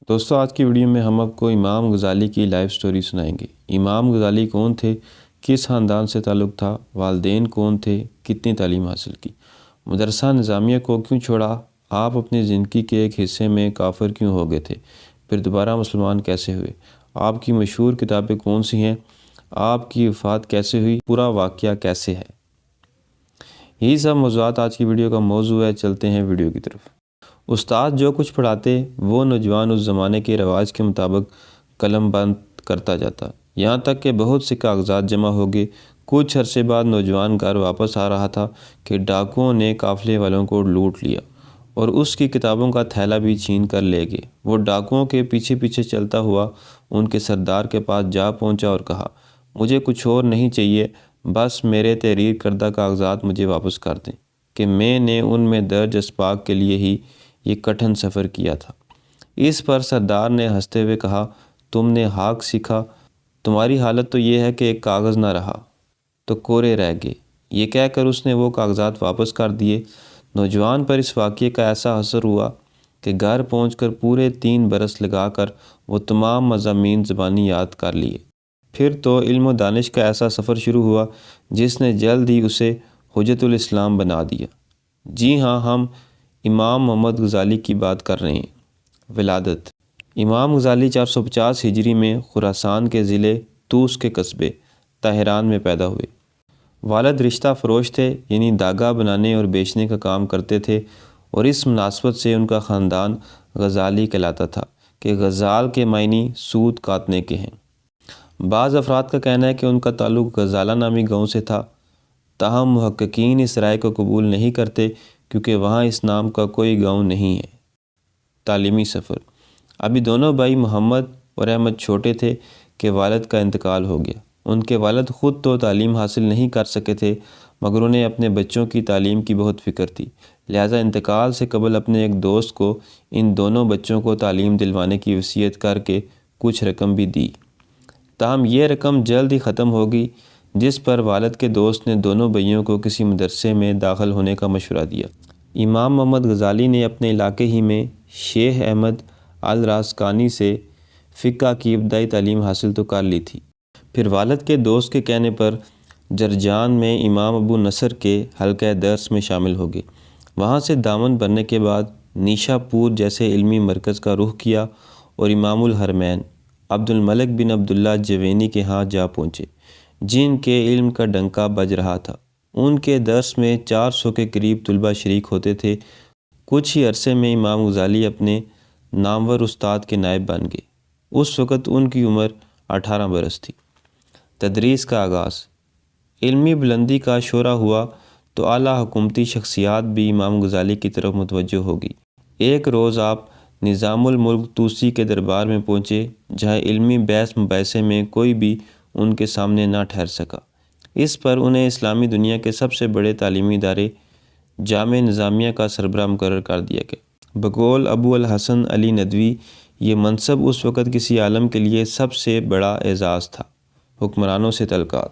دوستو آج کی ویڈیو میں ہم آپ کو امام غزالی کی لائف سٹوری سنائیں گے۔ امام غزالی کون تھے، کس خاندان سے تعلق تھا، والدین کون تھے، کتنی تعلیم حاصل کی، مدرسہ نظامیہ کو کیوں چھوڑا، آپ اپنی زندگی کے ایک حصے میں کافر کیوں ہو گئے تھے، پھر دوبارہ مسلمان کیسے ہوئے، آپ کی مشہور کتابیں کون سی ہیں، آپ کی وفات کیسے ہوئی، پورا واقعہ کیسے ہے۔ یہی سب موضوعات آج کی ویڈیو کا موضوع ہے۔ چلتے ہیں ویڈیو کی طرف۔ استاد جو کچھ پڑھاتے وہ نوجوان اس زمانے کے رواج کے مطابق قلم بند کرتا جاتا، یہاں تک کہ بہت سے کاغذات جمع ہو گئے۔ کچھ عرصے بعد نوجوان گھر واپس آ رہا تھا کہ ڈاکوؤں نے قافلے والوں کو لوٹ لیا اور اس کی کتابوں کا تھیلا بھی چھین کر لے گئے۔ وہ ڈاکوؤں کے پیچھے پیچھے چلتا ہوا ان کے سردار کے پاس جا پہنچا اور کہا، مجھے کچھ اور نہیں چاہیے، بس میرے تحریر کردہ کاغذات مجھے واپس کر دیں کہ میں نے ان میں درج اسباق کے لیے ہی یہ کٹھن سفر کیا تھا۔ اس پر سردار نے ہنستے ہوئے کہا، تم نے حق سیکھا، تمہاری حالت تو یہ ہے کہ ایک کاغذ نہ رہا تو کورے رہ گئے۔ یہ کہہ کر اس نے وہ کاغذات واپس کر دیے۔ نوجوان پر اس واقعے کا ایسا اثر ہوا کہ گھر پہنچ کر پورے 3 برس لگا کر وہ تمام مضامین زبانی یاد کر لیے۔ پھر تو علم و دانش کا ایسا سفر شروع ہوا جس نے جلد ہی اسے حجت الاسلام بنا دیا۔ جی ہاں، ہم امام محمد غزالی کی بات کر رہے ہیں۔ ولادت: امام غزالی 450 ہجری میں خراسان کے ضلع طوس کے قصبے طاہران میں پیدا ہوئے۔ والد رشتہ فروش تھے، یعنی داغا بنانے اور بیچنے کا کام کرتے تھے، اور اس مناسبت سے ان کا خاندان غزالی کہلاتا تھا کہ غزال کے معنی سود کاٹنے کے ہیں۔ بعض افراد کا کہنا ہے کہ ان کا تعلق غزالہ نامی گاؤں سے تھا، تاہم محققین اس رائے کو قبول نہیں کرتے کیونکہ وہاں اس نام کا کوئی گاؤں نہیں ہے۔ تعلیمی سفر: ابھی دونوں بھائی محمد اور احمد چھوٹے تھے کہ والد کا انتقال ہو گیا۔ ان کے والد خود تو تعلیم حاصل نہیں کر سکے تھے مگر انہیں اپنے بچوں کی تعلیم کی بہت فکر تھی، لہٰذا انتقال سے قبل اپنے ایک دوست کو ان دونوں بچوں کو تعلیم دلوانے کی وصیت کر کے کچھ رقم بھی دی۔ تاہم یہ رقم جلد ہی ختم ہو گئی، جس پر والد کے دوست نے دونوں بھائیوں کو کسی مدرسے میں داخل ہونے کا مشورہ دیا۔ امام محمد غزالی نے اپنے علاقے ہی میں شیخ احمد الرازقانی سے فقہ کی ابتدائی تعلیم حاصل تو کر لی تھی، پھر والد کے دوست کے کہنے پر جرجان میں امام ابو نصر کے حلقہ درس میں شامل ہو گئے۔ وہاں سے دامن بھرنے کے بعد نیشا پور جیسے علمی مرکز کا رخ کیا اور امام الحرمین عبد الملک بن عبداللہ جوینی کے ہاں جا پہنچے، جن کے علم کا ڈنکا بج رہا تھا۔ ان کے درس میں 400 کے قریب طلبہ شریک ہوتے تھے۔ کچھ ہی عرصے میں امام غزالی اپنے نامور استاد کے نائب بن گئے۔ اس وقت ان کی عمر 18 برس تھی۔ تدریس کا آغاز: علمی بلندی کا شعلہ ہوا تو اعلیٰ حکومتی شخصیات بھی امام غزالی کی طرف متوجہ ہو گئی۔ ایک روز آپ نظام الملک طوسی کے دربار میں پہنچے، جہاں علمی بحث مباحثے میں کوئی بھی ان کے سامنے نہ ٹھہر سکا۔ اس پر انہیں اسلامی دنیا کے سب سے بڑے تعلیمی ادارے جامع نظامیہ کا سربراہ مقرر کر دیا گیا۔ بقول ابو الحسن علی ندوی، یہ منصب اس وقت کسی عالم کے لیے سب سے بڑا اعزاز تھا۔ حکمرانوں سے تعلقات: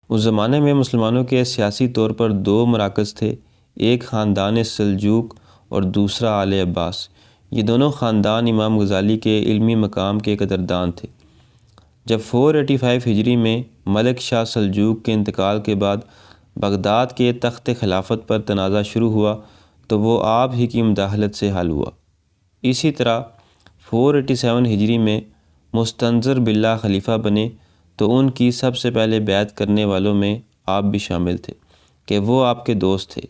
اس زمانے میں مسلمانوں کے سیاسی طور پر 2 مراکز تھے، ایک خاندان سلجوق اور دوسرا آل عباس۔ یہ دونوں خاندان امام غزالی کے علمی مقام کے قدردان تھے۔ جب 485 ہجری میں ملک شاہ سلجوق کے انتقال کے بعد بغداد کے تخت خلافت پر تنازع شروع ہوا تو وہ آپ ہی کی مداخلت سے حل ہوا۔ اسی طرح 487 ہجری میں مستنصر باللہ خلیفہ بنے تو ان کی سب سے پہلے بیعت کرنے والوں میں آپ بھی شامل تھے کہ وہ آپ کے دوست تھے۔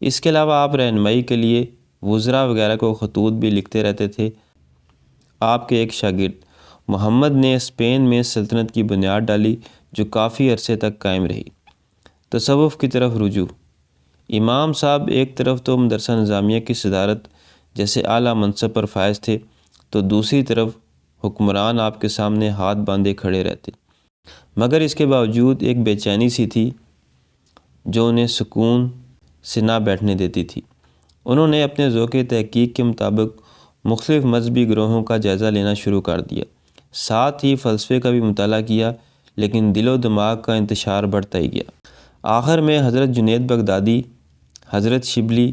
اس کے علاوہ آپ رہنمائی کے لیے وزراء وغیرہ کو خطوط بھی لکھتے رہتے تھے۔ آپ کے ایک شاگرد محمد نے اسپین میں سلطنت کی بنیاد ڈالی جو کافی عرصے تک قائم رہی۔ تصوف کی طرف رجوع: امام صاحب ایک طرف تو مدرسہ نظامیہ کی صدارت جیسے اعلیٰ منصب پر فائز تھے تو دوسری طرف حکمران آپ کے سامنے ہاتھ باندھے کھڑے رہتے، مگر اس کے باوجود ایک بے چینی سی تھی جو انہیں سکون سے نہ بیٹھنے دیتی تھی۔ انہوں نے اپنے ذوق تحقیق کے مطابق مختلف مذہبی گروہوں کا جائزہ لینا شروع کر دیا، ساتھ ہی فلسفے کا بھی مطالعہ کیا، لیکن دل و دماغ کا انتشار بڑھتا ہی گیا۔ آخر میں حضرت جنید بغدادی، حضرت شبلی،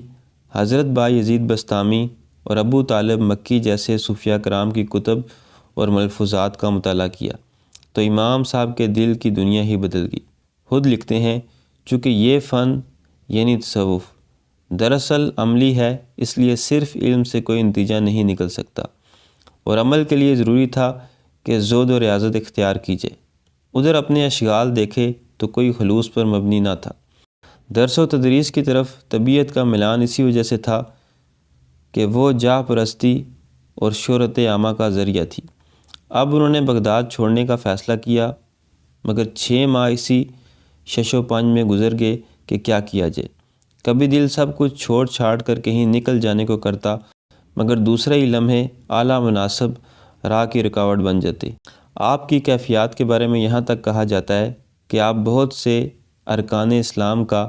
حضرت با یزید بسطامی، اور ابو طالب مکی جیسے صوفیاء کرام کی کتب اور ملفوظات کا مطالعہ کیا تو امام صاحب کے دل کی دنیا ہی بدل گئی۔ خود لکھتے ہیں، چونکہ یہ فن یعنی تصوف دراصل عملی ہے، اس لیے صرف علم سے کوئی نتیجہ نہیں نکل سکتا، اور عمل کے لیے ضروری تھا کہ زہد و ریاضت اختیار کیجیے۔ ادھر اپنے اشغال دیکھے تو کوئی خلوص پر مبنی نہ تھا۔ درس و تدریس کی طرف طبیعت کا میلان اسی وجہ سے تھا کہ وہ جاہ پرستی اور شہرت عامہ کا ذریعہ تھی۔ اب انہوں نے بغداد چھوڑنے کا فیصلہ کیا، مگر 6 ماہ اسی شش و پنج میں گزر گئے کہ کیا کیا جائے۔ کبھی دل سب کچھ چھوڑ چھاڑ کر کہیں نکل جانے کو کرتا، مگر دوسرے ہی لمحے اعلیٰ مناسب راہ کی رکاوٹ بن جاتے۔ آپ کی کیفیات کے بارے میں یہاں تک کہا جاتا ہے کہ آپ بہت سے ارکان اسلام کا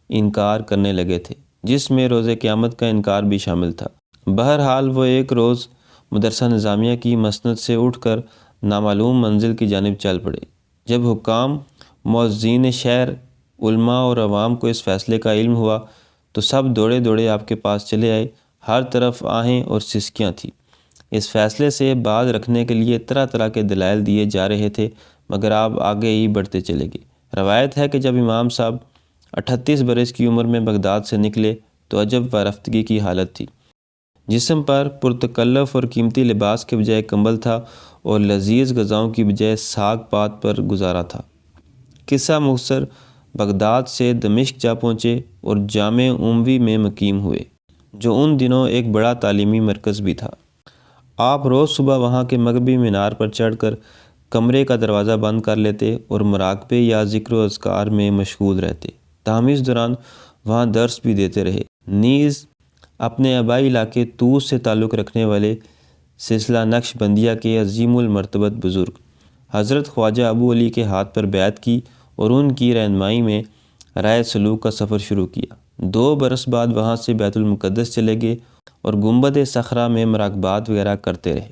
انکار کرنے لگے تھے، جس میں روز قیامت کا انکار بھی شامل تھا۔ بہرحال وہ ایک روز مدرسہ نظامیہ کی مسند سے اٹھ کر نامعلوم منزل کی جانب چل پڑے۔ جب حکام، معززین شہر، علماء اور عوام کو اس فیصلے کا علم ہوا تو سب دوڑے دوڑے آپ کے پاس چلے آئے۔ ہر طرف آہیں اور سسکیاں تھیں۔ اس فیصلے سے باز رکھنے کے لیے طرح طرح کے دلائل دیے جا رہے تھے، مگر آپ آگے ہی بڑھتے چلے گئے۔ روایت ہے کہ جب امام صاحب 38 برس کی عمر میں بغداد سے نکلے تو عجب و رفتگی کی حالت تھی۔ جسم پر پرتکلف اور قیمتی لباس کے بجائے کمبل تھا اور لذیذ غذاؤں کی بجائے ساگ پات پر گزارا تھا۔ قصہ مختصر، بغداد سے دمشق جا پہنچے اور جامع اموی میں مقیم ہوئے، جو ان دنوں ایک بڑا تعلیمی مرکز بھی تھا۔ آپ روز صبح وہاں کے مغربی مینار پر چڑھ کر کمرے کا دروازہ بند کر لیتے اور مراقبے یا ذکر و اذکار میں مشغول رہتے۔ تاہم اس دوران وہاں درس بھی دیتے رہے۔ نیز اپنے آبائی علاقے طوس سے تعلق رکھنے والے سلسلہ نقش بندیہ کے عظیم المرتبت بزرگ حضرت خواجہ ابو علی کے ہاتھ پر بیعت کی اور ان کی رہنمائی میں رائے سلوک کا سفر شروع کیا۔ 2 برس بعد وہاں سے بیت المقدس چلے گئے اور گنبد صخرہ میں مراقبات وغیرہ کرتے رہے۔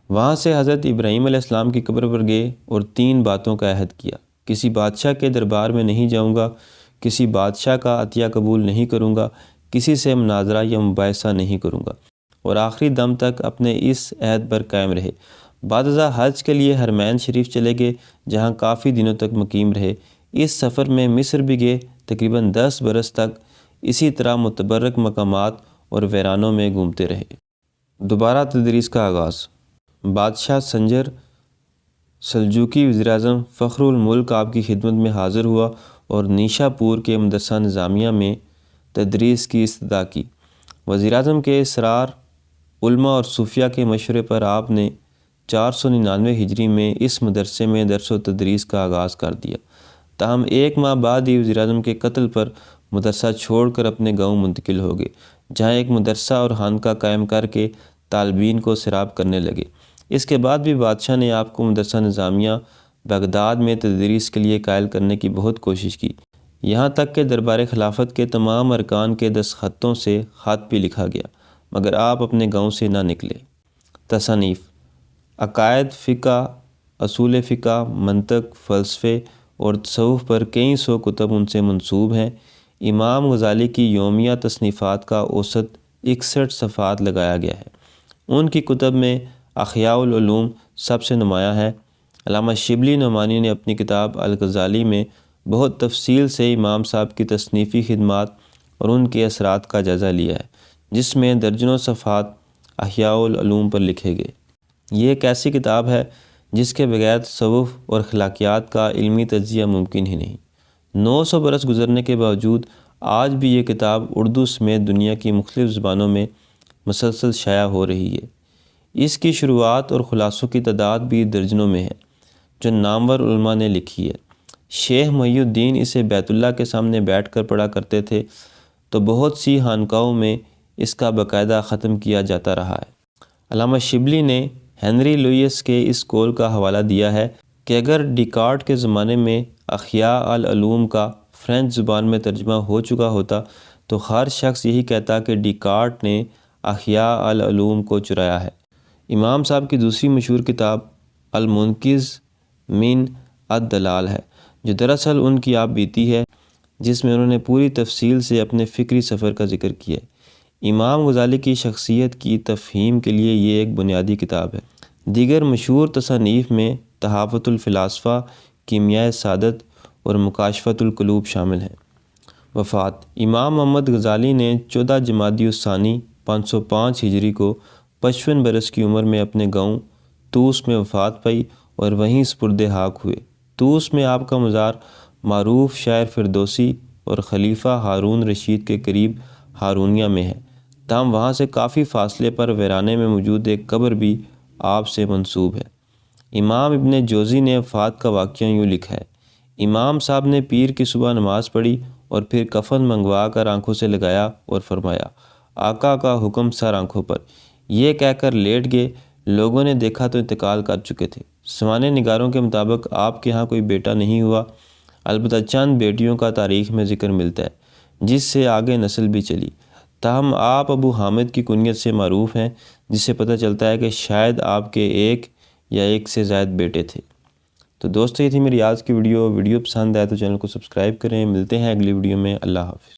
وہاں سے حضرت ابراہیم علیہ السلام کی قبر پر گئے اور 3 باتوں کا عہد کیا: کسی بادشاہ کے دربار میں نہیں جاؤں گا، کسی بادشاہ کا عطیہ قبول نہیں کروں گا، کسی سے مناظرہ یا مباحثہ نہیں کروں گا، اور آخری دم تک اپنے اس عہد پر قائم رہے۔ بعد ازاں حج کے لیے حرمین شریف چلے گئے، جہاں کافی دنوں تک مقیم رہے۔ اس سفر میں مصر بھی گئے۔ تقریباً 10 برس تک اسی طرح متبرک مقامات اور ویرانوں میں گھومتے رہے۔ دوبارہ تدریس کا آغاز۔ بادشاہ سنجر سلجوقی وزیراعظم فخر الملک آپ کی خدمت میں حاضر ہوا اور نیشا پور کے مدرسہ نظامیہ میں تدریس کی استدعا کی۔ وزیراعظم کے اصرار، علماء اور صوفیاء کے مشورے پر آپ نے 499 ہجری میں اس مدرسے میں درس و تدریس کا آغاز کر دیا۔ تاہم 1 ماہ بعد ہی وزیراعظم کے قتل پر مدرسہ چھوڑ کر اپنے گاؤں منتقل ہو گئے، جہاں ایک مدرسہ اور خانقاہ قائم کر کے طالبین کو سیراب کرنے لگے۔ اس کے بعد بھی بادشاہ نے آپ کو مدرسہ نظامیہ بغداد میں تدریس کے لیے قائل کرنے کی بہت کوشش کی، یہاں تک کہ دربار خلافت کے تمام ارکان کے دستخطوں سے خط بھی لکھا گیا، مگر آپ اپنے گاؤں سے نہ نکلے۔ تصانیف: عقائد، فقہ، اصول فقہ، منطق، فلسفے اور تصوف پر کئی سو کتب ان سے منسوب ہیں۔ امام غزالی کی یومیہ تصنیفات کا اوسط 61 صفحات لگایا گیا ہے۔ ان کی کتب میں احیاء العلوم سب سے نمایاں ہے۔ علامہ شبلی نعمانی نے اپنی کتاب الغزالی میں بہت تفصیل سے امام صاحب کی تصنیفی خدمات اور ان کے اثرات کا جائزہ لیا ہے، جس میں درجنوں صفحات احیاء العلوم پر لکھے گئے۔ یہ ایک ایسی کتاب ہے جس کے بغیر تصوف اور اخلاقیات کا علمی تجزیہ ممکن ہی نہیں۔ 900 برس گزرنے کے باوجود آج بھی یہ کتاب اردو سمیت دنیا کی مختلف زبانوں میں مسلسل شائع ہو رہی ہے۔ اس کی شروحات اور خلاصوں کی تعداد بھی درجنوں میں ہے، جو نامور علماء نے لکھی ہے۔ شیخ محی الدین اسے بیت اللہ کے سامنے بیٹھ کر پڑھا کرتے تھے، تو بہت سی خانقاہوں میں اس کا باقاعدہ ختم کیا جاتا رہا ہے۔ علامہ شبلی نے ہنری لوئیس کے اس قول کا حوالہ دیا ہے کہ اگر ڈیکارٹ کے زمانے میں احیاء العلوم کا فرینچ زبان میں ترجمہ ہو چکا ہوتا تو ہر شخص یہی کہتا کہ ڈیکارٹ نے احیاء العلوم کو چرایا ہے۔ امام صاحب کی دوسری مشہور کتاب المنقذ من الضلال ہے، جو دراصل ان کی آپ بیتی ہے، جس میں انہوں نے پوری تفصیل سے اپنے فکری سفر کا ذکر کیا ہے۔ امام غزالی کی شخصیت کی تفہیم کے لیے یہ ایک بنیادی کتاب ہے۔ دیگر مشہور تصانیف میں تحافۃ الفلاسفہ، کیمیائے سعادت اور مکاشفۃ القلوب شامل ہیں۔ وفات: امام محمد غزالی نے 14 جمادی الثانی 505 ہجری کو 55 برس کی عمر میں اپنے گاؤں طوس میں وفات پائی اور وہیں سپرد خاک ہوئے۔ طوس میں آپ کا مزار معروف شاعر فردوسی اور خلیفہ ہارون رشید کے قریب ہارونیہ میں ہے، تاہم وہاں سے کافی فاصلے پر ویرانے میں موجود ایک قبر بھی آپ سے منسوب ہے۔ امام ابن جوزی نے وفات کا واقعہ یوں لکھا ہے: امام صاحب نے پیر کی صبح نماز پڑھی اور پھر کفن منگوا کر آنکھوں سے لگایا اور فرمایا، آقا کا حکم سر آنکھوں پر، یہ کہہ کر لیٹ گئے۔ لوگوں نے دیکھا تو انتقال کر چکے تھے۔ سوانح نگاروں کے مطابق آپ کے ہاں کوئی بیٹا نہیں ہوا، البتہ چند بیٹیوں کا تاریخ میں ذکر ملتا ہے جس سے آگے نسل بھی چلی، تاہم آپ ابو حامد کی کنیت سے معروف ہیں، جس سے پتہ چلتا ہے کہ شاید آپ کے ایک یا ایک سے زائد بیٹے تھے۔ تو دوستو، یہ تھی میری آج کی ویڈیو پسند آئے تو چینل کو سبسکرائب کریں۔ ملتے ہیں اگلی ویڈیو میں۔ اللہ حافظ۔